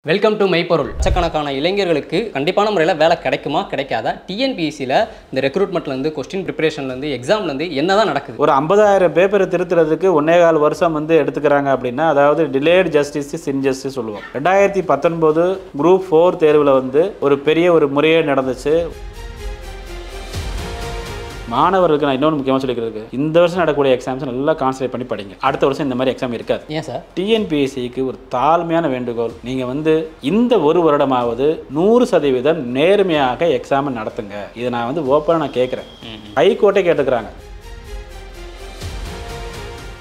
Welcome to மைப்பொருள். லட்சக்கணக்கான இளைஞர்களுக்கு கண்டிப்பான முறையில் வேலை கிடைக்குமா கிடைக்காதா? டிஎன்பிஎஸ்சியில் இந்த ரெக்ரூட்மெண்ட்லேருந்து கொஸ்டின் ப்ரிப்பரேஷன்லேருந்து எக்ஸாம்லேருந்து என்ன தான் நடக்குது? ஒரு 50,000 பேப்பர் திருத்துறதுக்கு 1.25 வருஷம் எடுத்துக்கிறாங்க அப்படின்னா, அதாவது டிலேட் ஜஸ்டிஸ் இஸ் இன்ஜஸ்டிஸ் சொல்லுவோம். 2019 குரூப் 4 தேர்வில் ஒரு பெரிய முறையே நடந்துச்சு. மாணவர்களுக்கு நான் இன்னொன்று முக்கியமாக சொல்லிக்கிறது, இந்த வருஷம் நடக்கக்கூடிய எக்ஸாம்ஸ் நல்லா கான்சன்ட்ரேட் பண்ணி படிங்க. அடுத்த வருஷம் இந்த மாதிரி எக்ஸாம் இருக்காது. ஏன் சார்? டிஎன்பிஎஸ்சிக்கு ஒரு தாழ்மையான வேண்டுகோள், நீங்கள் இந்த ஒரு வருடமாவது 100% நேர்மையாக எக்ஸாம் நடத்துங்க. இதை நான் ஓப்பனாக கேட்குறேன். ஹைகோர்ட்டே கேட்டுக்கிறாங்க.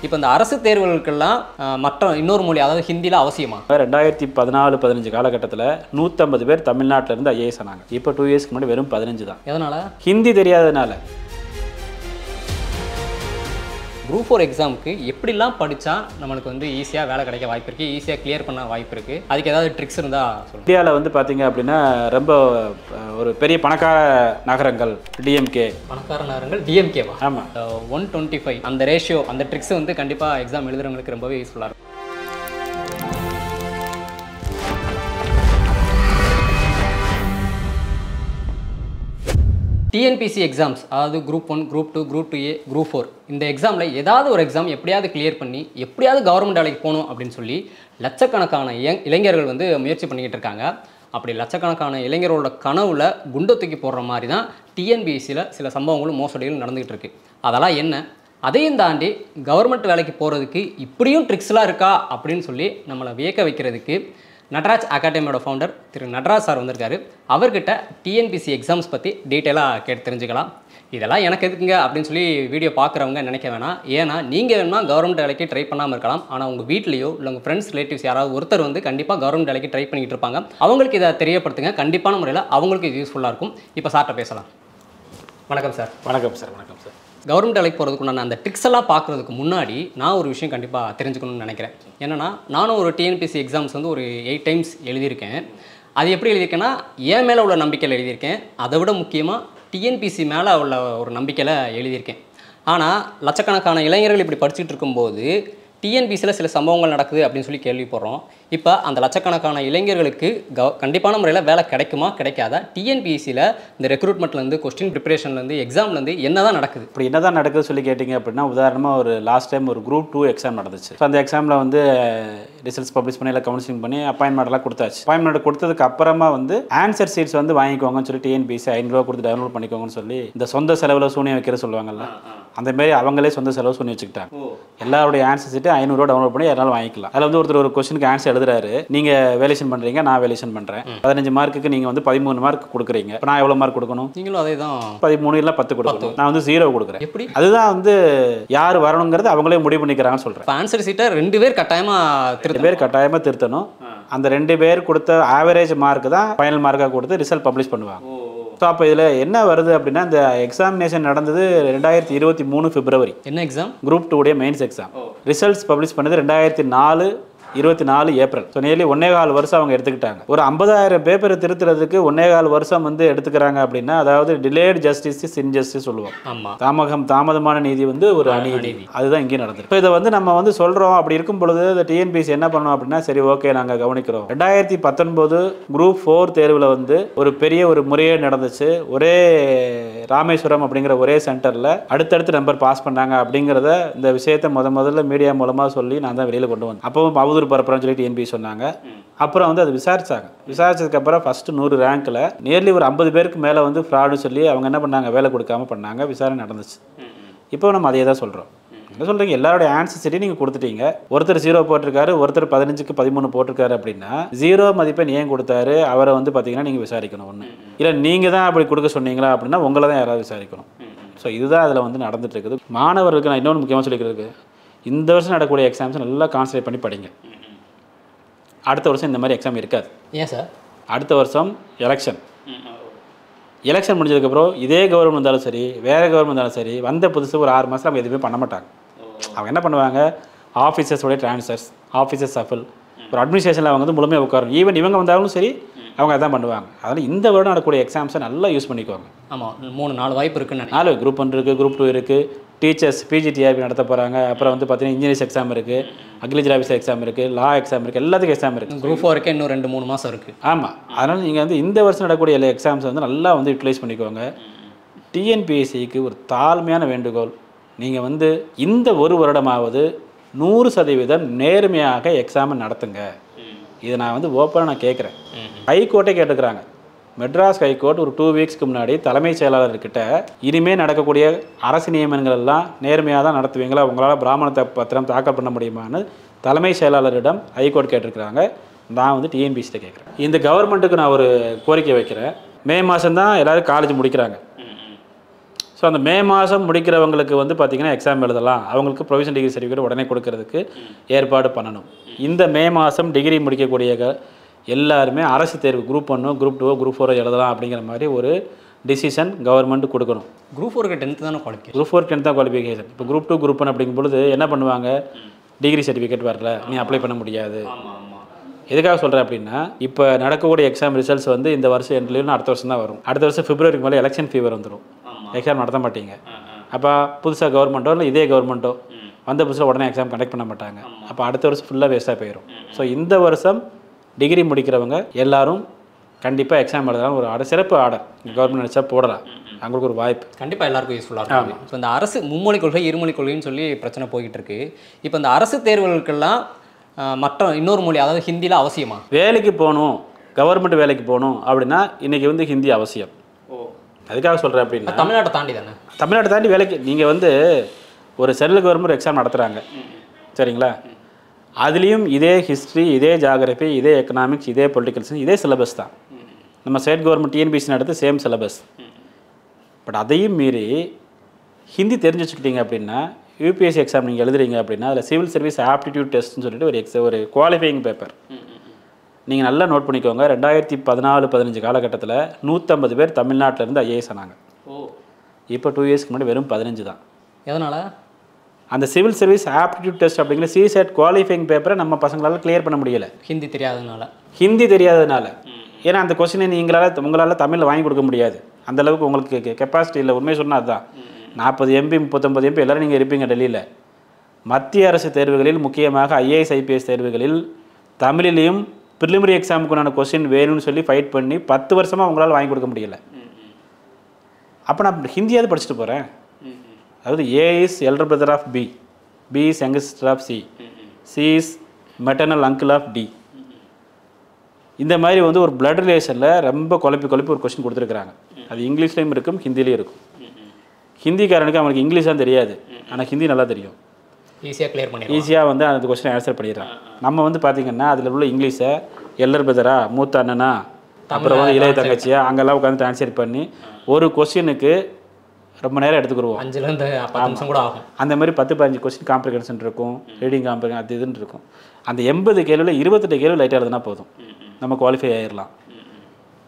இப்போ இந்த அரசு தேர்வுகளுக்கெல்லாம் மற்ற இன்னொரு மொழி, அதாவது ஹிந்தியில் அவசியமா? 2014-15 காலகட்டத்தில் 150 பேர் தமிழ்நாட்டிலேருந்து ஐஏஎஸ் ஆனாங்க. இப்போ 2 இயர்ஸ்க்கு முன்னாடி வெறும் 15 தான். எதனால்? ஹிந்தி தெரியாததுனால. குரூப் 4 எக்ஸாமுக்கு எப்படிலாம் படித்தா நம்மளுக்கு ஈஸியாக வேலை கிடைக்க வாய்ப்பு இருக்குது, ஈஸியாக கிளியர் பண்ண வாய்ப்பு இருக்குது? அதுக்கு ஏதாவது ட்ரிக்ஸ் இருந்தால் சொல்லுங்கள். இந்தியாவில் பார்த்தீங்க அப்படின்னா ரொம்ப ஒரு பெரிய பணக்கார நகரங்கள் டிஎம்கே. பணக்கார நகரங்கள் டிஎம்கேவா? ஆமாம். 125 அந்த ரேஷியோ, அந்த ட்ரிக்ஸ் கண்டிப்பாக எக்ஸாம் எழுதுறவங்களுக்கு ரொம்பவே யூஸ்ஃபுல்லாக இருக்கும். டிஎன்பிஎஸ்சி எக்ஸாம்ஸ், அதாவது group 1, group 2, group 2A, group 4, இந்த எக்ஸாமில் ஏதாவது ஒரு எக்ஸாம் எப்படியாவது கிளியர் பண்ணி எப்படியாவது கவர்மெண்ட் வேலைக்கு போகணும் அப்படின்னு சொல்லி லட்சக்கணக்கான இளைஞர்கள் முயற்சி பண்ணிக்கிட்டு இருக்காங்க. அப்படி லட்சக்கணக்கான இளைஞர்களோட கனவுல குண்டை தூக்கி போடுற மாதிரி தான் டிஎன்பிஎஸ்சியில் சில சம்பவங்களும் மோசடிகளும் நடந்துகிட்டு இருக்கு. அதெல்லாம் என்ன? அதையும் தாண்டி கவர்மெண்ட் வேலைக்கு போகிறதுக்கு இப்படியும் ட்ரிக்ஸ்லாம் இருக்கா அப்படின்னு சொல்லி நம்மளை வியக்க வைக்கிறதுக்கு நட்ராஜ் அகாடமியோட ஃபவுண்டர் திரு நட்ராஜ் சார் வந்திருக்காரு. அவர்கிட்ட டிஎன்பிஎஸ்சி எக்ஸாம்ஸ் பற்றி டீட்டெயிலாக கேட்டு தெரிஞ்சுக்கலாம். இதெல்லாம் எனக்கு எதுக்குங்க அப்படின்னு சொல்லி வீடியோ பார்க்குறவங்க நினைக்க வேணாம். ஏன்னா நீங்கள் வேணுமா கவர்மெண்ட் வேலைக்கு ட்ரை பண்ணாமல் இருக்கலாம், ஆனால் உங்கள் வீட்லேயோ இல்லை உங்கள் ஃப்ரெண்ட்ஸ் ரிலேட்டிவ்ஸ் யாராவது ஒருத்தர் கண்டிப்பாக கவர்மெண்ட் வேலைக்கு ட்ரை பண்ணிக்கிட்டு இருப்பாங்க. அவங்களுக்கு இதை தெரியப்படுத்துங்க. கண்டிப்பான முறையில் அவங்களுக்கு இது யூஸ்ஃபுல்லாக இருக்கும். இப்போ சார்கிட்ட பேசலாம். வணக்கம் சார். வணக்கம் சார். வணக்கம் சார். கவர்மெண்ட் வேலைக்கு போகிறதுக்குண்டான அந்த ட்ரிக்ஸ் எல்லாம் பார்க்குறதுக்கு முன்னாடி நான் ஒரு விஷயம் கண்டிப்பாக தெரிஞ்சுக்கணும்னு நினைக்கிறேன். என்னென்னா, நானும் ஒரு டிஎன்பிஎஸ்சி எக்ஸாம்ஸ் ஒரு 8 டைம்ஸ் எழுதியிருக்கேன். அது எப்படி எழுதியிருக்கேன்னா, என் மேலே உள்ள நம்பிக்கையில் எழுதியிருக்கேன். அதை விட முக்கியமாக டிஎன்பிஎஸ்சி மேலே உள்ள ஒரு நம்பிக்கையில் எழுதியிருக்கேன். ஆனால் லட்சக்கணக்கான இளைஞர்கள் இப்படி படிச்சுட்டு இருக்கும்போது டிஎன்பிஎஸ்சியில் சில சம்பவங்கள் நடக்குது அப்படின்னு சொல்லி கேள்விப்படுறோம். இப்போ அந்த லட்சக்கணக்கான இளைஞர்களுக்கு கண்டிப்பான முறையில் வேலை கிடைக்குமா கிடைக்காதா? டிஎன்பிஎஸ்சியில் இந்த ரெக்ரூட்மெண்ட்லேருந்து கொஸ்டின் ப்ரிப்பரேஷன்லேருந்து எக்ஸாம்லேருந்து என்ன தான் நடக்குது? இப்படி என்ன தான் நடக்குது சொல்லி கேட்டிங்க அப்படின்னா, உதாரணமாக ஒரு லாஸ்ட் டைம் ஒரு குரூப் 2 எக்ஸாம் நடந்துச்சு. ஸோ அந்த எக்ஸாமில் ரிசல்ட்ஸ் பப்ளிஷ் பண்ணி எல்லாம் கவுன்சிலிங் பண்ணி அப்பாயின்மெண்ட்லாம் கொடுத்தாச்சு. அப்பாயின்மெண்ட் கொடுத்ததுக்கு அப்புறமா ஆன்சர் சீட்ஸ் வாங்கிக்கோங்கன்னு சொல்லி டிஎன்பிஎஸ்சி 500 ரூபா கொடுத்து டவுன்லோட் பண்ணிக்கோங்கன்னு சொல்லி இந்த சொந்த செலவில் சூனியம் வைக்கிற சொல்லுவாங்கல்ல, அந்த மாதிரி அவங்களே சொந்த செலவு சூனியம் வச்சுக்கிட்டாங்க. எல்லாருடைய ஆன்சர் சீட்டு 500 ரூபா டவுன்லோட் பண்ணி யாராலும் வாங்கிக்கலாம். அதில் ஒருத்தர் ஒரு கொஸ்டினுக்கு ஆன்சர் எழுதுறாரு. நீங்கள் வேலேஷன் பண்ணுறீங்க, நான் வேலேஷன் பண்ணுறேன். 15 மார்க்குக்கு நீங்கள் 13 மார்க் கொடுக்குறீங்க. இப்போ நான் எவ்வளோ மார்க் கொடுக்கணும்? நீங்களும் அதே தான் 13 இல்லை 10 கொடுக்கணும். நான் 0 கொடுக்குறேன். எப்படி? அதுதான் யார் வரணுங்கிறது அவங்களே முடிவு பண்ணிக்கிறாங்கன்னு சொல்கிறேன். ஆன்சர் சீட்டை 2 பேர் கட்டாயமாக திருத்தணும். அந்த 2 பேர் கொடுத்த ஆவரேஜ் மார்க் தான் ஃபைனல் மார்க்காக கொடுத்து ரிசல்ட் பப்ளிஷ் பண்ணுவாங்க. ஸோ அப்போ இதில் என்ன வருது அப்படின்னா, இந்த எக்ஸாமினேஷன் நடந்தது 2023 பிப்ரவரி. என்ன exam? Group 2 mains exam. Results publish பண்ணது 2024 ஏப்ரல். ஸோ நியர்லி 1.25 வருஷம் அவங்க எடுத்துக்கிட்டாங்க. ஒரு 50,000 பேப்பர் திருத்துறதுக்கு 1.25 வருஷம் எடுத்துக்கிறாங்க அப்படின்னா, அதாவது டிலேட் ஜஸ்டிஸ் இஸ் இன்ஜஸ்டிஸ் சொல்லுவோம். தாமதமான நீதி ஒரு அநீதி. அதுதான் இங்கே நடந்தது. ஸோ இதை நம்ம சொல்கிறோம். அப்படி இருக்கும் பொழுது இந்த டிஎன்பிஎஸ்சி என்ன பண்ணோம் அப்படின்னா, சரி ஓகே நாங்கள் கவனிக்கிறோம். 2019 குரூப் 4 தேர்வில் ஒரு பெரிய முறையே நடந்துச்சு. ஒரே ராமேஸ்வரம் அப்படிங்கிற ஒரே சென்டரில் அடுத்தடுத்து நம்பர் பாஸ் பண்ணாங்க அப்படிங்கிறத, இந்த விஷயத்தை முதல்ல மீடியா மூலமாக சொல்லி நான் தான் வெளியில் கொண்டு வந்தேன். அப்பவும் அவதூறு பரப்புறன்னு சொல்லி டிஎன்பிஎஸ்சி சொன்னாங்க. அப்புறம் அது விசாரிச்சாங்க. விசாரிச்சதுக்கப்புறம் ஃபர்ஸ்ட் 100 ரேங்க்ல நியர்லி ஒரு 50 பேருக்கு மேலே ஃப்ராடுன்னு சொல்லி அவங்க என்ன பண்ணாங்க, வேலை கொடுக்காம பண்ணாங்க. விசாரணை நடந்துச்சு. இப்போ நம்ம அதே தான் சொல்கிறோம். என்ன சொல்கிறீங்க, எல்லாருடைய ஆன்சர் சரி நீங்கள் கொடுத்துட்டீங்க. ஒருத்தர் 0 போட்டிருக்காரு, ஒருத்தர் 15க்கு 13 போட்டிருக்காரு அப்படின்னா 0 மதிப்பெண் ஏன் கொடுத்தாரு அவரை பார்த்தீங்கன்னா நீங்கள் விசாரிக்கணும். ஒன்று இல்லை நீங்கள் தான் அப்படி கொடுக்க சொன்னீங்களா அப்படின்னா உங்களை தான் யாராவது விசாரிக்கணும். ஸோ இதுதான் அதில் நடந்துட்டு இருக்குது. மாணவர்களுக்கு நான் இன்னொன்று முக்கியமாக சொல்லிக்கிறது, இந்த வருஷம் நடக்கக்கூடிய எக்ஸாம்ஸ் நல்லா கான்சன்ட்ரேட் பண்ணி படிங்க. அடுத்த வருஷம் இந்த மாதிரி எக்ஸாம் இருக்காது. ஏன் சார்? அடுத்த வருஷம் எலெக்ஷன் முடிஞ்சதுக்கப்புறம் இதே கவர்மெண்ட் இருந்தாலும் சரி, வேறு கவர்மெண்ட் இருந்தாலும் சரி, வந்த புதுசு ஒரு 6 மாதம் அவங்க எதுவுமே பண்ண மாட்டாங்க. அவங்க என்ன பண்ணுவாங்க, ஆஃபீஸர்ஸோடைய ட்ரான்ஸ்ஃபர்ஸ், ஆஃபீஸர்ஸ் சஃபில், ஒரு அட்மினிஸ்ட்ரேஷனில் அவங்க முழுமையாக உட்காரும். ஈவன் இவங்க வந்தாலும் சரி அவங்க அதான் பண்ணுவாங்க. அதனால் இந்த வருடம் நடக்கக்கூடிய எக்ஸாம்ஸை நல்லா யூஸ் பண்ணிக்குவாங்க. ஆமாம், 3-4 வாய்ப்பு இருக்குன்னு. 4 குரூப் 1 இருக்குது, குரூப் 2 இருக்குது, டீச்சர்ஸ் பிஜிடிஆர்பி நடத்த போகிறாங்க. அப்புறம் வந்து பார்த்தீங்கன்னா இன்ஜினியர்ஸ் எக்ஸாம் இருக்குது, அக்ரிகல்ச்சர் ஆஃபீஸர் எக்ஸாம் இருக்குது, லா எக்ஸாம் இருக்குது, எல்லாத்துக்கும் எக்ஸாம் இருக்குது. குரூப் 4க்கு இன்னும் 2-3 மாதம் இருக்குது. ஆமாம். அதனால் நீங்கள் வந்து இந்த வருஷம் நடக்கக்கூடிய எல்லா எக்ஸாம்ஸ் வந்து நல்லா வந்து யூட்டிலைஸ் பண்ணிக்கோங்க. டிஎன்பிஎஸ்சிக்கு ஒரு தாழ்மையான வேண்டுகோள், நீங்கள் வந்து இந்த ஒரு வருடமாவது 100% நேர்மையாக எக்ஸாமை நடத்துங்க. இதை நான் வந்து ஓப்பனாக நான் கேட்குறேன். ஹைகோர்ட்டே கேட்டுக்கிறாங்க. மெட்ராஸ் ஹைகோர்ட் ஒரு 2 வீக்ஸ்க்கு முன்னாடி தலைமைச் செயலாளர்கிட்ட இனிமேல் நடக்கக்கூடிய அரசு நியமனங்கள் எல்லாம் நேர்மையாக தான் நடத்துவீங்களா, உங்களால் பிராமண பத்திரம் தாக்கல் பண்ண முடியுமான்னு தலைமைச் செயலாளரிடம் ஹைகோர்ட் கேட்டிருக்கிறாங்க. நான் வந்து டிஎன்பிஎஸ்சிட்ட கேட்குறேன். இந்த கவர்மெண்ட்டுக்கு நான் ஒரு கோரிக்கை வைக்கிறேன். மே மாதம் தான் எல்லோரும் காலேஜ் முடிக்கிறாங்க. ஸோ அந்த மே மாதம் முடிக்கிறவங்களுக்கு வந்து பார்த்திங்கன்னா எக்ஸாம் எழுதலாம், அவங்களுக்கு ப்ரொவிஷன் டிகிரி சர்டிஃபிகேட் உடனே கொடுக்கறதுக்கு ஏற்பாடு பண்ணணும். இந்த மே மாதம் டிகிரி முடிக்கக்கூடிய எல்லாருமே அரசு தேர்வு குரூப் 1, குரூப் 2, குரூப் 4 எழுதலாம் அப்படிங்கிற மாதிரி ஒரு டிசிஷன் கவர்மெண்ட் கொடுக்கணும். குரூப் 4க்கு 10th தானே குவாலிஃபிகேஷன். குரூப் 4 10th தான் குவாலிஃபிகேஷன். இப்போ குரூப் 2, குரூப் 1 அப்படிங்கும்பொழுது என்ன பண்ணுவாங்க, டிகிரி சர்டிஃபிகேட் வரல, நீ அப்ளை பண்ண முடியாது. எதுக்காக சொல்கிறேன் அப்படின்னா, இப்போ நடக்கக்கூடிய எக்ஸாம் ரிசல்ட்ஸ் வந்து இந்த வருஷம் எண்ட்லேயும் அடுத்த வருஷம் தான் வரும். அடுத்த வருஷம் பிப்ரவரிக்கு மேலே எலெக்ஷன் ஃபீவர் வந்துடும், எக்ஸாம் நடத்த மாட்டீங்க. அப்போ புதுசாக கவர்மெண்ட்டோ இல்லை இதே கவர்மெண்ட்டோ வந்த புதுசில் உடனே எக்ஸாம் கண்டக்ட் பண்ண மாட்டாங்க. அப்போ அடுத்த வருஷம் ஃபுல்லாக வேஸ்ட்டாக போயிடும். ஸோ இந்த வருஷம் டிகிரி முடிக்கிறவங்க எல்லாரும் கண்டிப்பாக எக்ஸாம் எழுதலாம். ஒரு சிறப்பு ஆர்டர் கவர்மெண்ட் நினச்சா போடலாம், அவங்களுக்கு ஒரு வாய்ப்பு கண்டிப்பாக எல்லாருக்கும் யூஸ்ஃபுல்லாக இருக்கும். இப்போ இந்த அரசு மும்மொழி கொள்கை, இருமொழி கொள்கைன்னு சொல்லி பிரச்சனை போய்கிட்டு இருக்கு. இப்போ இந்த அரசு தேர்வுகளுக்கெல்லாம் மற்ற இன்னொரு மொழி, அதாவது ஹிந்தியில் அவசியமா? வேலைக்கு போகணும், கவர்மெண்ட் வேலைக்கு போகணும் அப்படின்னா இன்றைக்கி வந்து ஹிந்தி அவசியம். அதுக்காக சொல்கிறேன் அப்படின்னா தமிழ்நாட்டை தாண்டி தானே, தமிழ்நாட்டை தாண்டி வேலைக்கு நீங்கள் வந்து ஒரு சென்ட்ரல் கவர்மெண்ட் எக்ஸாம் நடத்துகிறாங்க சரிங்களா, அதுலேயும் இதே ஹிஸ்ட்ரி, இதே ஜாகிரபி, இதே எக்கனாமிக்ஸ், இதே பொலிட்டிக்கல் சயின்ஸ், இதே சிலபஸ் தான். நம்ம ஸ்டேட் கவர்மெண்ட் டிஎன்பிஎஸ்சி நடத்து சேம் சிலபஸ். பட் அதையும் மீறி ஹிந்தி தெரிஞ்சு வச்சுக்கிட்டீங்க அப்படின்னா யூபிஎஸ்சி எக்ஸாம் நீங்கள் எழுதுறீங்க அப்படின்னா அதில் சிவில் சர்வீஸ் ஆப்டிடியூட் டெஸ்ட்னு சொல்லிட்டு ஒரு குவாலிஃபையிங் பேப்பர் நீங்கள் நல்லா நோட் பண்ணிக்கோங்க. 2014-15 காலகட்டத்தில் 150 பேர் தமிழ்நாட்டிலேருந்து ஐஏஎஸ் ஆனாங்க. இப்போ 2 இயர்ஸ்க்கு முன்னாடி வெறும் 15 தான். எதனால்? அந்த சிவில் சர்வீஸ் ஆப்டிடியூட் டெஸ்ட் அப்படிங்கிற சிசெட் குவாலிஃபைங் பேப்பரை நம்ம பசங்களால் கிளியர் பண்ண முடியலை, ஹிந்தி தெரியாததுனால. ஏன்னா அந்த கொஸ்டினை உங்களால் தமிழில் வாங்கி கொடுக்க முடியாது, அந்தளவுக்கு உங்களுக்கு கெப்பாசிட்டி இல்லை. உண்மையை சொன்னால் அதுதான். 40 MP 39 MP எல்லோரும் நீங்கள் இருப்பீங்க டெல்லியில். மத்திய அரசு தேர்வுகளில் முக்கியமாக ஐஏஎஸ் ஐபிஎஸ் தேர்வுகளில் தமிழிலையும் ப்ரிலிமினரி எக்ஸாமுக்குண்டான கொஸ்டின் வேணும்னு சொல்லி ஃபைட் பண்ணி 10 வருஷமாக உங்களால் வாங்கி கொடுக்க முடியல. அப்போ நான் ஹிந்தியாவது படிச்சுட்டு போகிறேன். அதாவது A is elder brother of B, B is youngest sister of C, C is maternal uncle of D. இந்த மாதிரி வந்து ஒரு பிளட் ரிலேஷனில் ரொம்ப குழப்பி ஒரு கொஸ்டின் கொடுத்துருக்குறாங்க. அது இங்கிலீஷ்லேயும் இருக்கும், ஹிந்திலையும் இருக்கும். ஹிந்திக்காரனுக்கு அவனுக்கு இங்கிலீஷ் தான் தெரியாது, ஆனால் ஹிந்தி நல்லா தெரியும், ஈஸியாக வந்து அந்த கொஸ்டின் ஆன்சர் பண்ணிடுறான். நம்ம வந்து பார்த்திங்கன்னா அதில் உள்ள இங்கிலீஷை எல்லர் பிரதரா, மூத்த அண்ணனா, அப்புறம் வந்து இளைய தங்கச்சியா, அங்கெல்லாம் உட்காந்து ஆன்சர் பண்ணி ஒரு கொஸ்டினுக்கு ரொம்ப நேரம் எடுத்துக்கிடுவோம். 5-10 நிமிஷம் கூட ஆகும். அந்த மாதிரி 10-15 கொஸ்டின் காம்ப்ளிகேஷன் இருக்கும், ரீடிங் காம்ப்ளிகேஷன் அது இதுன்னு இருக்கும். அந்த 80 கேள்வியில் 28 கேள்வி லைட்டாக எழுதுனா போதும், நம்ம குவாலிஃபை ஆகிடலாம்.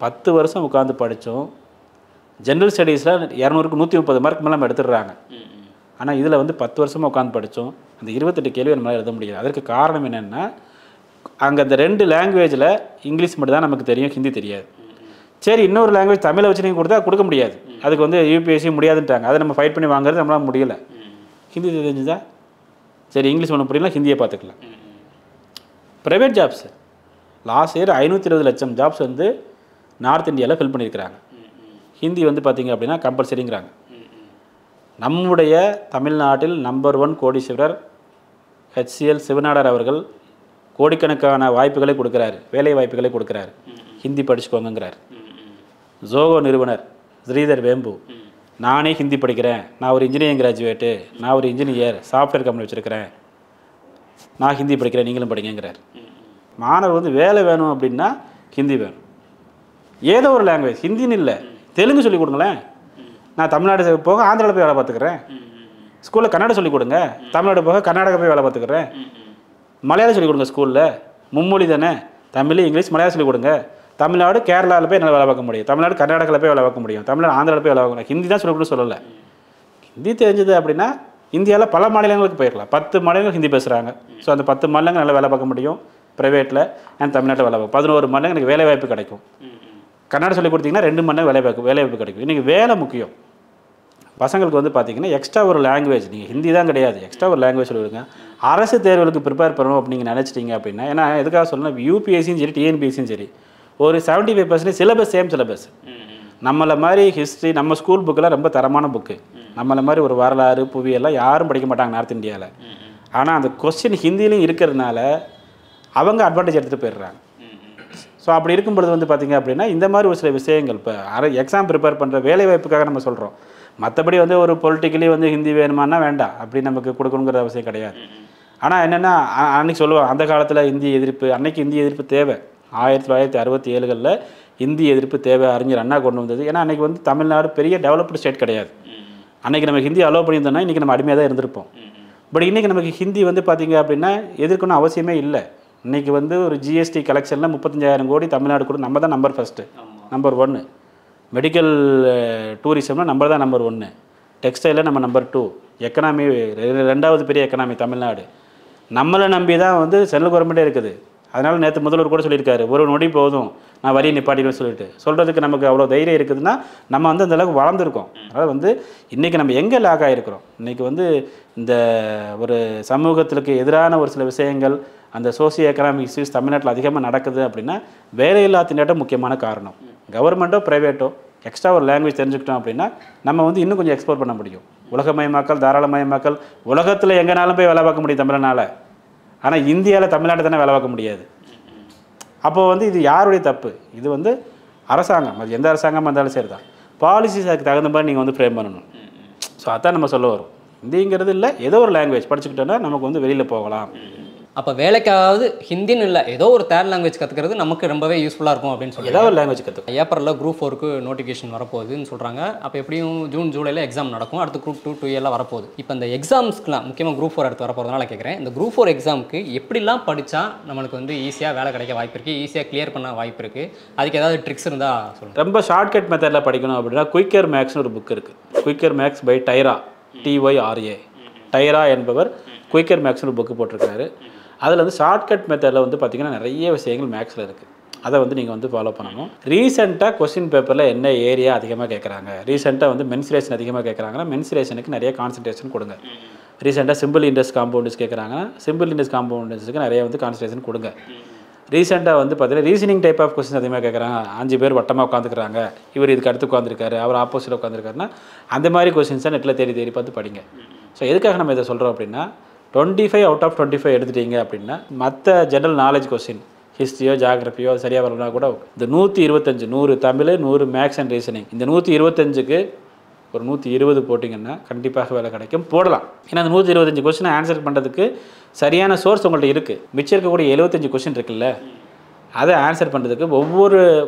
10 வருஷம் உட்காந்து படித்தோம். ஜென்ரல் ஸ்டடீஸில் 200க்கு 130 மார்க் மேலே நம்ம எடுத்துடுறாங்க. ஆனால் இதில் வந்து 10 வருஷமாக உட்காந்து படித்தோம், அந்த 28 கேள்வி நம்மளால் எழுத முடியாது. அதற்கு காரணம் என்னென்னா, அங்கே அந்த 2 லாங்குவேஜில் இங்கிலீஷ் மட்டும் தான் நமக்கு தெரியும், ஹிந்தி தெரியாது. சரி, இன்னொரு லாங்குவேஜ் தமிழை வச்சு நீங்கள் கொடுக்க முடியாது, அதுக்கு வந்து யூபிஎஸ்சி முடியாதுன்ட்டாங்க. அதை நம்ம ஃபைட் பண்ணி வாங்குறது நம்மளால் முடியலை. ஹிந்தி தெரிஞ்சுதா, சரி இங்கிலீஷ் ஒன்று புரியலாம், ஹிந்தியை பார்த்துக்கலாம். ப்ரைவேட் ஜாப்ஸு லாஸ்ட் இயர் 520 லட்சம் ஜாப்ஸ் வந்து நார்த் இந்தியாவில் ஃபில் பண்ணியிருக்கிறாங்க. ஹிந்தி வந்து பார்த்திங்க அப்படின்னா கம்பல்சரிங்கிறாங்க. நம்முடைய தமிழ்நாட்டில் நம்பர் 1 கோடீஸ்வரர் ஹெச்சிஎல் சிவநாடர் அவர்கள் கோடிக்கணக்கான வாய்ப்புகளை கொடுக்குறாரு, வேலை வாய்ப்புகளை கொடுக்குறாரு. ஹிந்தி படிச்சுக்கோங்கிறார். ஜோகோ நிறுவனர் ஸ்ரீதர் வேம்பு, நானே ஹிந்தி படிக்கிறேன், நான் ஒரு இன்ஜினியரிங் கிராஜுவேட்டு, நான் ஒரு இன்ஜினியர், சாஃப்ட்வேர் கம்பெனி வச்சுருக்கிறேன், நான் ஹிந்தி படிக்கிறேன், நீங்களும் படிங்கிறார். மாணவர் வந்து வேலை வேணும் அப்படின்னா ஹிந்தி வேணும். ஏதோ ஒரு லாங்குவேஜ், ஹிந்தின்னு இல்லை, தெலுங்கு சொல்லிக் கொடுங்களேன். நான் தமிழ்நாடு போக ஆந்திராவில் போய் வேலை பார்த்துக்கிறேன். ஸ்கூலில் கன்னடம் சொல்லிக் கொடுங்க, தமிழ்நாடு போக கர்நாடகா போய் வேலை பார்த்துக்கிறேன். மலையாளம் சொல்லிக் கொடுங்க, ஸ்கூலில் மும்மொழி தானே, தமிழ் இங்கிலீஷ் மலையாளம் சொல்லிக் கொடுங்க. தமிழ்நாடு கேரளாவில் போய் என்னால் வேலை பார்க்க முடியும், தமிழ்நாடு கர்நாடகாவில் போய் வேலை பார்க்க முடியும், தமிழ்நாடு ஆந்திராவில் போய் வேலை பார்க்க முடியும். ஹிந்தி தான் சொல்லிக் கொடுக்க சொல்லலை. ஹிந்தி தெரிஞ்சது அப்படின்னா இந்தியாவில் பல மாநிலங்களுக்கு போயிடலாம். 10 மாநிலங்கள் ஹிந்தி பேசுகிறாங்க. ஸோ அந்த 10 மாநிலங்கள் நல்லா வேலை பார்க்க முடியும் ப்ரைவேட்டில். நான் தமிழ்நாட்டில் வேலை பார்ப்பேன். 11 மாநிலங்கள் எனக்கு வேலை வாய்ப்பு கிடைக்கும். கன்னடம் சொல்லிக் கொடுத்தீங்கன்னா 2 மணி நேரம் வேலை வாய்ப்பு கிடைக்கும். இன்றைக்கி வேலை முக்கியம். பசங்களுக்கு வந்து பார்த்தீங்கன்னா எக்ஸ்ட்ரா ஒரு லாங்குவேஜ், நீங்கள் ஹிந்தி தான் கிடையாது, எக்ஸ்ட்ரா ஒரு லாங்குவேஜ் சொல்லுவீங்க. அரசு தேர்வுகளுக்கு ப்ரிப்பேர் பண்ணணும் அப்படின்னு நீங்கள் நினச்சிட்டிங்க அப்படின்னா, ஏன்னா எதுக்காக சொல்லணும், யூபிஎஸ்சியும் சரி டிஎன்பிஎஸ்சியும் சரி ஒரு 75% சிலபஸ் சேம் சிலபஸ். நம்மளை மாதிரி ஹிஸ்ட்ரி நம்ம ஸ்கூல் புக்கெல்லாம் ரொம்ப தரமான புக்கு. நம்மளை மாதிரி ஒரு வரலாறு புவியெல்லாம் யாரும் படிக்க மாட்டாங்க நார்த் இந்தியாவில். ஆனால் அந்த கொஸ்டின் ஹிந்திலையும் இருக்கிறதுனால அவங்க அட்வான்டேஜ் எடுத்துகிட்டு போயிடுறாங்க. ஸோ அப்படி இருக்கும்பொழுது வந்து பார்த்திங்க அப்படின்னா இந்த மாதிரி ஒரு சில விஷயங்கள் இப்போ எக்ஸாம் ப்ரிப்பேர் பண்ணுற வேலை வாய்ப்புக்காக நம்ம சொல்கிறோம். மற்றபடி வந்து ஒரு பொலிட்டிக்கலி வந்து ஹிந்தி வேணுமானா வேண்டாம், அப்படி நமக்கு கொடுக்கணுங்கிற அவசியம் கிடையாது. ஆனால் என்னென்னா அன்றைக்கி சொல்லுவோம் அந்த காலத்தில் இந்திய எதிர்ப்பு, அன்றைக்கி இந்திய எதிர்ப்பு தேவை. 1967களில் இந்திய எதிர்ப்பு தேவை அறிஞர் அண்ணா கொண்டு வந்தது. ஏன்னா அன்றைக்கி வந்து தமிழ்நாடு பெரிய டெவலப்டு ஸ்டேட் கிடையாது. அன்றைக்கி நம்ம ஹிந்தி அலோவ் பண்ணியிருந்தோம்னா இன்றைக்கி நம்ம அடிமையாக தான் இருந்திருப்போம். பட் இன்றைக்கி நமக்கு ஹிந்தி வந்து பார்த்திங்க அப்படின்னா எதிர்க்கணும் அவசியமே இல்லை. இன்றைக்கி வந்து ஒரு ஜிஎஸ்டி கலெக்ஷனில் 35,000 கோடி தமிழ்நாடு கூட நம்ம தான் நம்பர் ஃபஸ்ட்டு, நம்பர் 1. மெடிக்கல் டூரிசம்னா நம்ம தான் நம்பர் 1. டெக்ஸ்டைலில் நம்ம நம்பர் 2. எக்கனாமி 2வது பெரிய எக்கனாமி தமிழ்நாடு. நம்மளை நம்பி தான் வந்து சென்ட்ரல் கவர்மெண்ட்டே இருக்குது. அதனால் நேற்று முதல்வர் கூட சொல்லியிருக்காரு, ஒரு நொடி போதும் நான் வரி நிப்பாட்டின்னு சொல்லிட்டு சொல்கிறதுக்கு நமக்கு அவ்வளோ தைரியம் இருக்குதுன்னா நம்ம வந்து அந்தளவுக்கு வளர்ந்துருக்கோம். அதாவது வந்து இன்றைக்கி நம்ம எங்கே லாக் ஆகிருக்கிறோம், இன்றைக்கி வந்து இந்த ஒரு சமூகத்துக்கு எதிரான ஒரு சில விஷயங்கள், அந்த சோசியோ எக்கனாமிக் இஷ்யூஸ் தமிழ்நாட்டில் அதிகமாக நடக்குது அப்படின்னா வேலையில்லா திண்டாட்டம் முக்கியமான காரணம். கவர்மெண்ட்டோ ப்ரைவேட்டோ எக்ஸ்ட்ரா ஒரு லாங்குவேஜ் தெரிஞ்சுக்கிட்டோம் அப்படின்னா நம்ம வந்து இன்னும் கொஞ்சம் எக்ஸ்ப்ளோர் பண்ண முடியும். உலகமயமாக்கல், தாராளமயமாக்கல், உலகத்தில் எங்கேனாலும் போய் வேலை பார்க்க முடியும் தமிழனால். ஆனால் இந்தியாவில் தமிழ்நாட்டை தானே வேலை பார்க்க முடியாது. அப்போது வந்து இது யாருடைய தப்பு? இது வந்து அரசாங்கம், அது எந்த அரசாங்கமாக இருந்தாலும் சரி தான். பாலிசிஸ் அதுக்கு தகுந்த மாதிரி நீங்கள் வந்து ஃப்ரேம் பண்ணணும். ஸோ அதான் நம்ம சொல்ல வரோம். ஹிந்திங்கிறது இல்லை, ஏதோ ஒரு லாங்குவேஜ் படிச்சுக்கிட்டோன்னா நமக்கு வந்து வெளியில் போகலாம். அப்போ வேலைக்காவது ஹிந்தின்னு இல்லை, ஏதோ ஒரு தேர்ட் லாங்குவேஜ் கற்றுக்கிறது நமக்கு ரொம்பவே யூஸ்ஃபுல்லாக இருக்கும் அப்படின்னு சொல்லி ஏதாவது ஒரு லாங்குவேஜ் கற்றுக்கும். ஏப்ரலில் குரூப் 4க்கு நோட்டிஃபிகேஷன் வரப்போகுதுன்னு சொல்கிறாங்க. அப்போ எப்படியும் ஜூன் ஜூலையில் எக்ஸாம் நடக்கும். அடுத்து குரூப் 2, 2A எல்லாம் வரப்போகுது. இப்போ இந்த எக்ஸாம்ஸ்க்குலாம் முக்கியமாக குரூப் 4 அடுத்து வரப்போகிறதுனால கேட்குறேன், இந்த குரூப் 4 எக்ஸாமுக்கு எப்படிலாம் படித்தா நம்மளுக்கு வந்து ஈஸியாக வேலை கிடைக்க வாய்ப்பு இருக்குது, ஈஸியாக கிளியர் பண்ண வாய்ப்பு இருக்குது, அதுக்கு ஏதாவது ட்ரிக்ஸ் இருந்தால் சொல்லுங்கள். ரொம்ப ஷார்ட்கட் மெத்தடில் படிக்கணும் அப்படின்னா குயிக்கர் மேக்ஸ்னு ஒரு புக் இருக்குது. Quicker maths by Tyra, TYRA. Tyra என்பவர் குயிக்கர் மேக்ஸ்னு ஒரு புக்கு போட்டிருக்காரு. அதில் வந்து ஷார்ட்கட் மெத்தடில் வந்து பார்த்திங்கன்னா நிறைய விஷயங்கள் மேக்ஸில் இருக்குது. அதை வந்து நீங்கள் வந்து ஃபாலோ பண்ணணும். ரீசெண்டாக கொஸ்டின் பேப்பரில் என்ன ஏரியா அதிகமாக கேட்குறாங்க, ரீசெண்டாக வந்து மென்சுரேஷன் அதிகமாக கேட்குறாங்கன்னா மென்சுரேஷனுக்கு நிறைய கான்சன்ட்ரேஷன் கொடுங்க. ரீசெண்டாக சிம்பிள் இன்ட்ரெஸ்ட் காம்பவுண்ட்ஸ் கேட்குறாங்கன்னா சிம்பிள் இன்ட்ரெஸ்ட் காம்பவுண்ட்ஸுக்கு நிறைய வந்து கான்சன்ட்ரேஷன் கொடுங்க. ரீசெண்டாக வந்து பார்த்தீங்கன்னா ரீசனிங் டைப் ஆஃப் கொஸ்டின் அதிகமாக கேட்குறாங்க. 5 பேர் வட்டமாக உட்காந்துக்கிறாங்க, இவர் இதுக்கு அடுத்து உட்காந்துருக்காரு, அவர் ஆப்போசிட்டில் உட்காந்துருக்காருன்னா அந்த மாதிரி கொஸ்டின்ஸை நெட்டில் தேடி பார்த்து படிங்க. ஸோ எதுக்காக நம்ம இதை சொல்கிறோம் அப்படின்னா 25 out of 25 எடுத்துட்டீங்க அப்படின்னா மற்ற ஜென்ரல் நாலேஜ் கொஸ்டின் ஹிஸ்ட்ரியோ ஜியாகிரஃபியோ சரியாக வரலனா கூட இந்த 125, 100 தமிழ், 100 மேக்ஸ் அண்ட் ரீசனிங், இந்த 125க்கு ஒரு 120 போட்டிங்கன்னா கண்டிப்பாக வேலை கிடைக்கும். போடலாம். ஏன்னா அந்த 125 கொஸ்டினை ஆன்சர் பண்ணுறதுக்கு சரியான சோர்ஸ் உங்கள்கிட்ட இருக்குது. மிச்சம் இருக்கக்கூடிய 75 கொஸ்டின் இருக்குல்ல, அதை ஆன்சர் பண்ணுறதுக்கு ஒவ்வொரு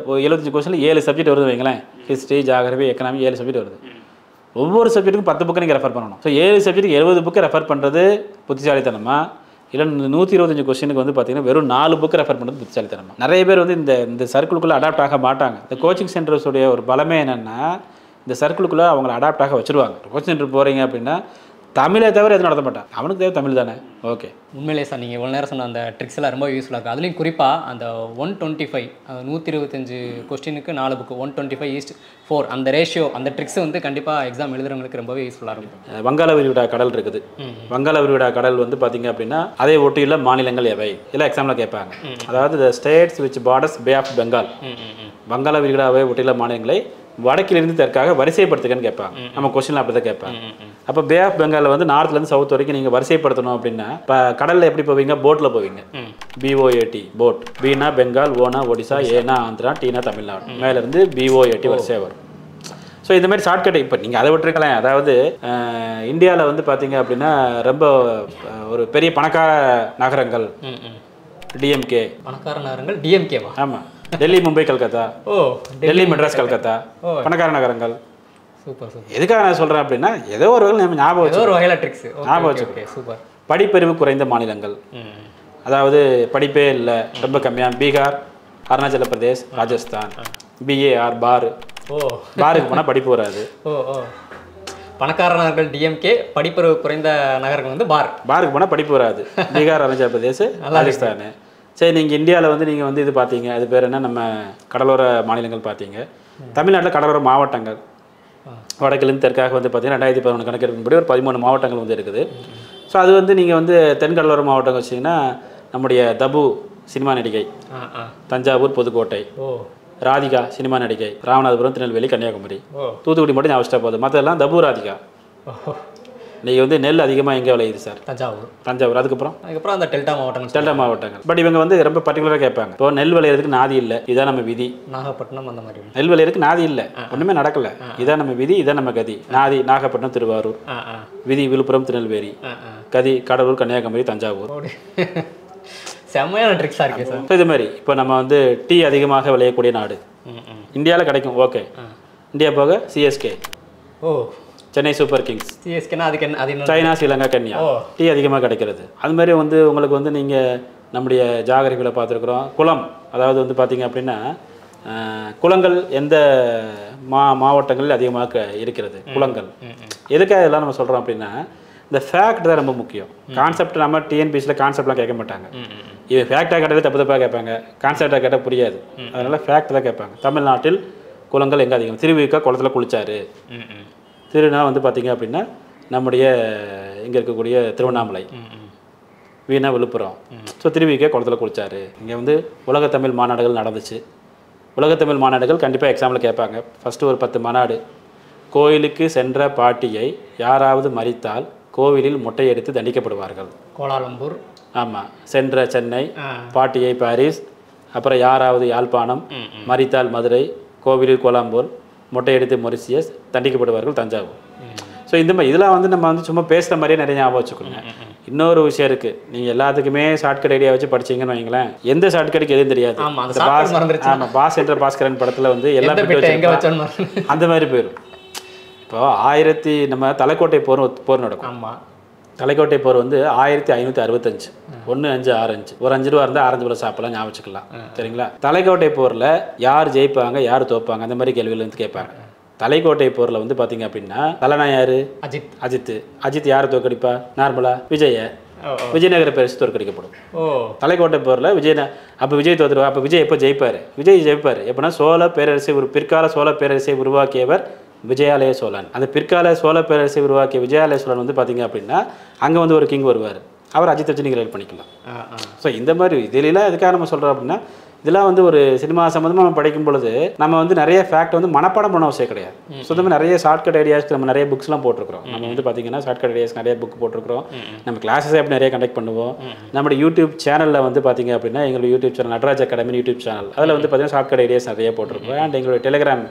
75 கொஸ்டினில் 7 சப்ஜெக்ட் வருது வைங்களேன். ஹிஸ்ட்ரி, ஜியாகிரஃபி, எக்கனாமி 7 சப்ஜெக்ட் வருது. ஒவ்வொரு சப்ஜெக்ட்டுக்கும் 10 புக்கு நீங்கள் ரெஃபர் பண்ணணும். ஸோ 7 சப்ஜெக்ட்டுக்கு 70 புக்கு ரெஃபர் பண்ணுறது புத்திசாலித்தனமா, இல்லை 125 கொஸ்டினுக்கு வந்து பார்த்தீங்கன்னா வெறும் 4 புக்கு ரெஃபர் பண்ணுறது புத்திசாலித்தனமா? நிறைய பேர் வந்து இந்த சர்க்கிளுக்குள்ளே அடாப்ட் ஆக மாட்டாங்க. இந்த கோச்சிங் சென்டர்ஸுடைய ஒரு பலமே என்னென்னா இந்த சர்க்கிளுக்குள்ளே அவங்களை அடாப்ட் ஆக வச்சுருவாங்க. கோச்சிங் சென்டர் போகிறீங்க அப்படின்னா தமிழை தவிர எதுவும் நடத்த மாட்டான், அவனுக்கு தேவை தமிழ் தானே. ஓகே, உண்மையிலே சார் நீங்கள் இவ்வளோ நேரம் சொன்ன அந்த ட்ரிக்ஸ் எல்லாம் ரொம்ப யூஸ்ஃபுல்லாக இருக்குது. அதுலேயும் குறிப்பாக அந்த 125 125 கொஸ்டினுக்கு 4 புக்கு 125:4 அந்த ரேஷியோ, அந்த ட்ரிக்ஸ் வந்து கண்டிப்பாக எக்ஸாம் எழுதுறவங்களுக்கு ரொம்பவே யூஸ்ஃபுல்லாக இருக்கும். வங்காள விரிகுடா கடல் இருக்குது. வங்காள விரிகுடா கடல் வந்து பார்த்தீங்க அப்படின்னா அதை ஒட்டியுள்ள மாநிலங்கள் எவை இதெல்லாம் எக்ஸாமில் கேட்பாங்க. அதாவது the states which borders Bay of Bengal, வங்காள விரிகுடாவை ஒட்டியுள்ள மாநிலங்களை வடக்கிலிருந்து தெற்காக வரிசைப்படுத்துக்கன்னு கேட்பாங்க. நம்ம கொஸ்டினில் அப்படி தான் கேட்பாங்க. அப்போ பே ஆஃப் பெங்காலில் வந்து நார்த்லேருந்து சவுத் வரைக்கும் நீங்கள் வரிசைப்படுத்தணும் அப்படின்னா இப்போ கடலில் எப்படி போவீங்க? போட்டில் போவீங்க. BOAT boat. பீனா பெங்கால், ஓனா ஒடிசா, ஏனா ஆந்திரா, டீனா தமிழ்நாடு, மேலேருந்து BOAT வரிசையாக வரும். ஸோ இந்த மாதிரி ஷார்ட்கட் இப்போ நீங்கள் அதை விட்டுருக்கலாம். அதாவது இந்தியாவில் வந்து பார்த்தீங்க அப்படின்னா ரொம்ப ஒரு பெரிய பணக்கார நகரங்கள் DMK. பணக்கார நகரங்கள் DMKவா? ஆமாம், டெல்லி, மும்பை, கல்கத்தா. டெல்லி, மெட்ராஸ், கல்கத்தா பணக்கார நகரங்கள். Super super. எதுக்காக நான் சொல்கிறேன் அப்படின்னா ஏதோ ஒரு வகையில் நம்ம ஞாபகம் வச்சு ஒரு வகையில் ட்ரிக்ஸ் ஞாபகம் வச்சு. சூப்பர். படிப்பறிவு குறைந்த மாநிலங்கள், அதாவது படிப்பே இல்லை ரொம்ப கம்மியாக, பீகார், அருணாச்சல பிரதேஷ், ராஜஸ்தான். BAR பார். பாருக்கு போனால் படிப்பு வராது. பணக்கார நகரங்கள் DMK, படிப்பறிவு குறைந்த நகரங்கள் வந்து பாருக்கு போனால் படிப்பு வராது. பீகார், அருணாச்சல பிரதேஷ், ராஜஸ்தான். சரி, நீங்கள் இந்தியாவில் வந்து நீங்கள் வந்து இது பார்த்தீங்க, அது பேர் என்ன, நம்ம கடலோர மாநிலங்கள் பார்த்தீங்க. தமிழ்நாட்டில் கடலோர மாவட்டங்கள் வடக்கிலிருந்து தெற்காக வந்து பார்த்தீங்கன்னா 2011 கணக்கெடுப்பின்படி ஒரு 13 மாவட்டங்கள் வந்து இருக்குது. ஸோ அது வந்து நீங்கள் வந்து தென்கடலோர மாவட்டம் வச்சிங்கன்னா நம்முடைய தபு சினிமா நடிகை, தஞ்சாவூர், புதுக்கோட்டை, ராதிகா சினிமா நடிகை, ராமநாதபுரம், திருநெல்வேலி, கன்னியாகுமரி, தூத்துக்குடி மட்டும் ஞாபகம் போகுது. மற்றெல்லாம் தபு, ராதிகா. நீங்கள் வந்து நெல் அதிகமாக எங்கே விளையுது சார்? தஞ்சாவூர். அதுக்கப்புறம் அந்த டெல்டா மாவட்டங்கள். பட் இவங்க வந்து ரொம்ப பர்டிகுலராக கேட்பாங்க. இப்போ நெல் விளையிறதுக்கு நாதி இல்லை, இதான் நம்ம விதி. நாகப்பட்டினம் அந்த மாதிரி நெல் விளையிறதுக்கு நாதி இல்லை, ஒன்றுமே நடக்கலை, இதான் நம்ம விதி, இதான் நம்ம கதி. நாதி நாகப்பட்டினம், திருவாரூர். விதி விழுப்புரம், திருநெல்வேலி. கதி கடலூர், கன்னியாகுமரி, தஞ்சாவூர். செம்மையான ட்ரிக்ஸாக இருக்குது சார். இது மாதிரி இப்போ நம்ம வந்து டீ அதிகமாக விளையக்கூடிய நாடு இந்தியாவில் கிடைக்கும். ஓகே, இந்தியா போக சிஎஸ்கே, சென்னை சூப்பர் கிங்ஸ். சிஎஸ்கேனா அதுக்கு என்ன? அது சைனா, ஸ்ரீலங்கா, கன்னியா. டீ அதிகமாக கிடைக்கிறது. அது மாதிரி வந்து உங்களுக்கு வந்து நீங்கள் நம்முடைய ஜாகிரபியில் பார்த்துருக்குறோம். குளம், அதாவது வந்து பார்த்தீங்க அப்படின்னா குளங்கள் எந்த மாவட்டங்களில் அதிகமாக இருக்கிறது குளங்கள். எதுக்காக இதெல்லாம் நம்ம சொல்கிறோம் அப்படின்னா இந்த ஃபேக்ட் தான் ரொம்ப முக்கியம். கான்செப்ட் நம்ம டிஎன்பிஎஸ்சியில் கான்செப்ட்லாம் கேட்க மாட்டாங்க. இது ஃபேக்டாக கேட்டாலே தப்பாக கேட்பாங்க, கான்செப்டாக கேட்டால் புரியாது. அதனால் ஃபேக்ட் தான் கேட்பாங்க. தமிழ்நாட்டில் குளங்கள் எங்கே அதிகம்? திருவிக்கா குளத்தில் குளிச்சாரு. திருநா வந்து பார்த்தீங்க அப்படின்னா நம்முடைய இங்கே இருக்கக்கூடிய திருவண்ணாமலை, வீணா விழுப்புரம். ஸோ திருவிக்கா குளத்தில் குளிச்சாரு. இங்கே வந்து உலகத்தமிழ் மாநாடுகள் நடந்துச்சு. உலகத்தமிழ் மாநாடுகள் கண்டிப்பாக எக்ஸாம்பிள் கேட்பாங்க. ஃபஸ்ட்டு ஒரு 10 மாநாடு. கோயிலுக்கு சென்ற பாட்டியை யாராவது மறித்தால் கோவிலில் மொட்டை எடுத்து தண்டிக்கப்படுவார்கள். கோலாலம்பூர். ஆமாம். சென்ற சென்னை, பாட்டியை பாரிஸ், அப்புறம் யாராவது யாழ்ப்பாணம், மறித்தால் மதுரை, கோவிலில் கோலாம்பூர், மொட்டை எடுத்து மொரிசியஸ், தண்டிக்கப்படுவார்கள் தஞ்சாவூர். ஸோ இந்த மாதிரி இதெல்லாம் வந்து நம்ம வந்து சும்மா பேசுகிற மாதிரியே நிறைய ஞாபகம் வச்சுக்கோங்க. இன்னொரு விஷயம் இருக்குது, நீங்கள் எல்லாத்துக்குமே ஷார்ட்கட் ஐடியா வச்சு படிச்சிங்கன்னு வைங்களேன், எந்த ஷார்ட்கட்டுக்கு எதுவும் தெரியாது. ஆமாம், பாஸ் என்ற பாஸ்கரன் படத்தில் வந்து எல்லா அந்த மாதிரி போயிடும். இப்போ நம்ம தலைக்கோட்டை போர் நடக்கும். ஆமாம், தலைக்கோட்டை போர் வந்து 1565, 1/5/6/5. ஒரு 5 ரூபா இருந்தால் ஆரஞ்சு பழம் சாப்பிடலாம், ஞாபகம் வச்சுக்கலாம். சரிங்களா? தலைக்கோட்டை போரில் யார் ஜெயிப்பாங்க, யார் தோப்பாங்க, அந்த மாதிரி கேள்விகள் வந்து கேட்பாங்க. தலைக்கோட்டை போரில் வந்து பார்த்தீங்க அப்படின்னா தலைனா யார்? அஜித் யாரை தோற்கடிப்பா? நார்மலா விஜயநகர பேரரசு தோற்கடிக்கப்படும். தலைக்கோட்டை போரில் அப்போ விஜய் தோற்றுருவா. அப்போ விஜய் எப்போ ஜெயிப்பார்? விஜய் ஜெயிப்பார் எப்படின்னா சோழ பேரரசை பிற்கால சோழ பேரரசை உருவாக்கியவர் விஜயாலய சோழன். அந்த பிற்கால சோழ பேரரசை உருவாக்கிய விஜயாலய சோழன் வந்து பார்த்தீங்க அப்படின்னா அங்கே வந்து ஒரு கிங் வருவார். அவர் அஜித் வச்சு நீங்கள் ரிலேட் பண்ணிக்கலாம். ஸோ இந்த மாதிரி இதிலெல்லாம் எதுக்காக நம்ம சொல்கிறோம் அப்படின்னா இதெல்லாம் வந்து ஒரு சினிமா சம்மந்தமாக நம்ம படிக்கும் பொழுது நம்ம வந்து நிறைய ஃபேக்ட் வந்து மனப்பாடம் பண்ண அவசியம் கிடையாது. ஸோ இந்த மாதிரி நிறைய ஷார்ட்கட் ஐடியாஸ் நம்ம நிறைய புக்ஸ்லாம் போட்டிருக்கிறோம். நம்ம வந்து பார்த்தீங்கன்னா ஷார்ட்கட் ஐடியாஸ் நிறைய புக் போட்டிருக்கிறோம். நம்ம கிளாஸஸ் எப்படி நிறைய கண்டக்ட் பண்ணுவோம். நம்மளோட யூடியூப் சேனலில் வந்து பார்த்தீங்க அப்படின்னா எங்களோட YouTube channel Nataraj academy YouTube channel, அதில் வந்து பார்த்தீங்கன்னா ஷார்ட்கட் ஐடியாஸ் நிறைய போட்டிருக்கோம். அண்ட் எங்களோட டெலிகிராம்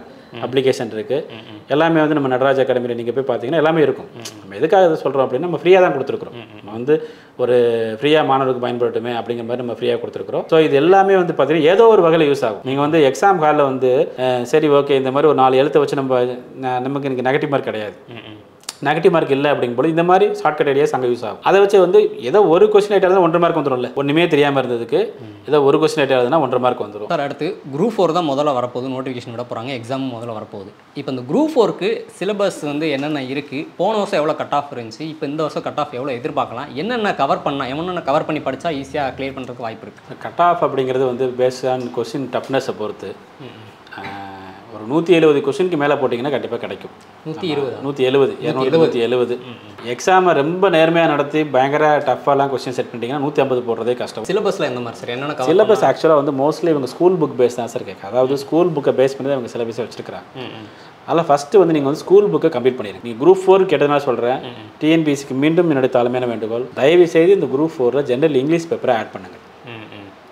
அப்ளிகேஷன் இருக்குது. எல்லாமே வந்து நம்ம நடராஜ் அகாடமியில் நீங்கள் போய் பார்த்தீங்கன்னா எல்லாமே இருக்கும். நம்ம எதுக்காக இதை சொல்கிறோம் அப்படின்னா நம்ம ஃப்ரீயாக தான் கொடுத்துருக்குறோம். நம்ம வந்து ஒரு ஃப்ரீயாக மாணவருக்கு பயன்படுத்துமே அப்படிங்கிற மாதிரி நம்ம ஃப்ரீயாக கொடுத்துருக்குறோம். ஸோ இது எல்லாமே வந்து பார்த்தீங்கன்னா ஏதோ ஒரு வகையில் யூஸ் ஆகும். நீங்கள் வந்து எக்ஸாம் ஹாலில் வந்து சரி ஓகே இந்த மாதிரி ஒரு 4 எழுத்தை வச்சு நமக்கு எனக்கு நெகட்டிவ் மார்க் கிடையாது, நெகட்டிவ் மார்க் இல்லை அப்படிங்கும்போது இந்த மாதிரி ஷார்ட்கட் ஐடியாஸ் அங்கே யூஸ் ஆகும். அதை வச்சு வந்து ஏதோ ஒரு கொஸ்டின் ஐட்டாக 1.5 மார்க் வந்துடும்ல. ஒன்றுமே தெரியாமல் இருந்ததுக்கு ஏதோ ஒரு கொஸ்டின் ஐட்டாக 1.5 மார்க் வந்துடும். சார் அடுத்து குரூப் 4 தான் முதல்ல வரப்போகுது, நோட்டிஃபிகேஷன் விட போகிறாங்க, எக்ஸாம் முதல்ல வரப்போகுது. இப்போ இந்த குரூப் 4க்கு சிலபஸ் வந்து என்னென்ன இருக்குது, போன வருஷம் எவ்வளோ கட் ஆஃப் இருந்துச்சு, இப்போ இந்த வருஷம் கட் ஆஃப் எவ்வளோ எதிர்பார்க்கலாம், என்னென்ன கவர் பண்ணி படித்தா ஈஸியாக கிளியர் பண்ணுறதுக்கு வாய்ப்பு இருக்குது? கட் ஆஃப் அப்படிங்கிறது வந்து பேஸ்ட் ஆன் கொஸ்டின் டஃப்னஸை பொறுத்து ஒரு 170 கொஸ்டினுக்கு மேலே போட்டிங்கன்னா கண்டிப்பாக கிடைக்கும். 170 எக்ஸாமை ரொம்ப நேர்மையாக நடத்தி பயங்கர டஃப்பாலாம் கொஸ்டின் செட் பண்ணிட்டீங்கன்னா 150 போடுறதே கஷ்டம். சிலபஸில் எந்த மாதிரி சார் என்னென்ன சிலபஸ் ஆக்சுவலாக வந்து மோஸ்ட்லி இவங்க ஸ்கூல் புக் பேஸ் தான் சார் கேட்க. அதாவது ஸ்கூல் புக்கை பேஸ் பண்ணி தான் இவங்க சிலபஸை வச்சுருக்காங்க. அதில் ஃபஸ்ட்டு வந்து நீங்கள் வந்து ஸ்கூல் புக்கை கம்ப்ளீட் பண்ணிடுங்க. நீங்கள் குரூப் 4 கேட்டதுனால சொல்கிறேன், டிஎன்பிஎஸ்சிக்கு மீண்டும் என்னுடைய தலைமையான வேண்டுகோள், தயவு செய்து இந்த குரூப் 4ல் ஜென்ரல் இங்கிலீஷ் பேப்பரை ஆட் பண்ணுங்கள்.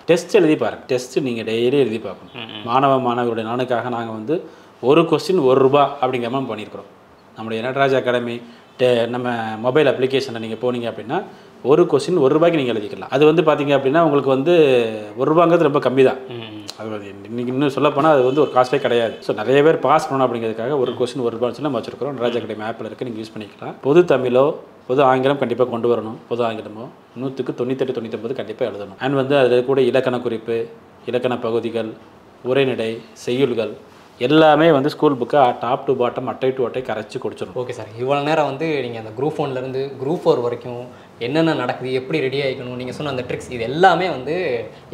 டெஸ்ட் எழுதி பாருங்கள். டெஸ்ட் நீங்கள் டெய்லி எழுதி பார்க்கணும். மாணவர்களுடைய நானுக்காக நாங்கள் வந்து ஒரு கொஸ்டின் ₹1 அப்படிங்கிற மாதிரி பண்ணியிருக்கிறோம். நம்முடைய நடராஜ் அகாடமி நம்ம மொபைல் அப்ளிகேஷனில் நீங்கள் போனீங்க அப்படின்னா ஒரு கொஸ்டின் ₹1 நீங்கள் எழுதிக்கலாம். அது வந்து பார்த்தீங்க அப்படின்னா உங்களுக்கு வந்து ₹1 ரொம்ப கம்மி தான். அது இன்றைக்கி இன்னும் சொல்லப்போனால் அது வந்து ஒரு காஸ்ட்டே கிடையாது. ஸோ நிறைய பேர் பாஸ் பண்ணணும் அப்படிங்கிறதுக்காக ஒரு கொஸ்டின் ₹1 சொல்லி நம்ம வச்சுருக்கிறோம். நடராஜ் அகாடமி ஆப்பில் இருக்குது, நீங்கள் யூஸ் பண்ணிக்கலாம். பொது தமிழோ பொது ஆங்கிலம் கண்டிப்பாக கொண்டு வரணும். பொது ஆங்கிலமோ 100க்கு 98 99 கண்டிப்பாக எழுதணும். அண்ட் வந்து அதில் கூட இலக்கண குறிப்பு, இலக்கண பகுதிகள், உரைநடை, செய்யுள்கள் எல்லாமே வந்து ஸ்கூல் புக்கை டாப் டு பாட்டம் அட்டை டு அட்டை கரைச்சி கொடுத்துடும். ஓகே சார், இவ்வளோ நேரம் வந்து நீங்கள் அந்த குரூப் 1லேருந்து குரூப் 4 வரைக்கும் என்னென்ன நடக்குது, எப்படி ரெடி ஆகிக்கணும், நீங்கள் சொன்ன அந்த ட்ரிக்ஸ், இது எல்லாமே வந்து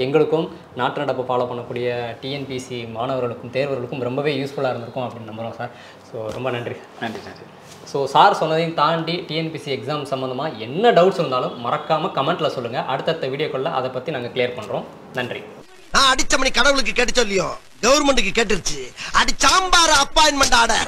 எங்களுக்கும் நாட்டு நடப்பு ஃபாலோ பண்ணக்கூடிய டிஎன்பிசி மாணவர்களுக்கும் தேர்வர்களுக்கும் ரொம்பவே யூஸ்ஃபுல்லாக இருந்திருக்கும் அப்படின்னு நம்புகிறோம் சார். ஸோ ரொம்ப நன்றி. நன்றி நன்றி. ஸோ சார் சொன்னதையும் தாண்டி டிஎன்பிசி எக்ஸாம் சம்மந்தமாக என்ன டவுட்ஸ் இருந்தாலும் மறக்காமல் கமெண்ட்டில் சொல்லுங்கள். அடுத்தடுத்த வீடியோக்குள்ள அதை பற்றி நாங்கள் கிளியர் பண்ணுறோம். நன்றி. நான் அடிச்ச மணி கடவுளுக்கு கேட்டு சொல்லியோ கவர்மெண்ட்டுக்கு கேட்டுருச்சு. அடி சாம்பார் அப்பாயின்மெண்ட் ஆர்டர்.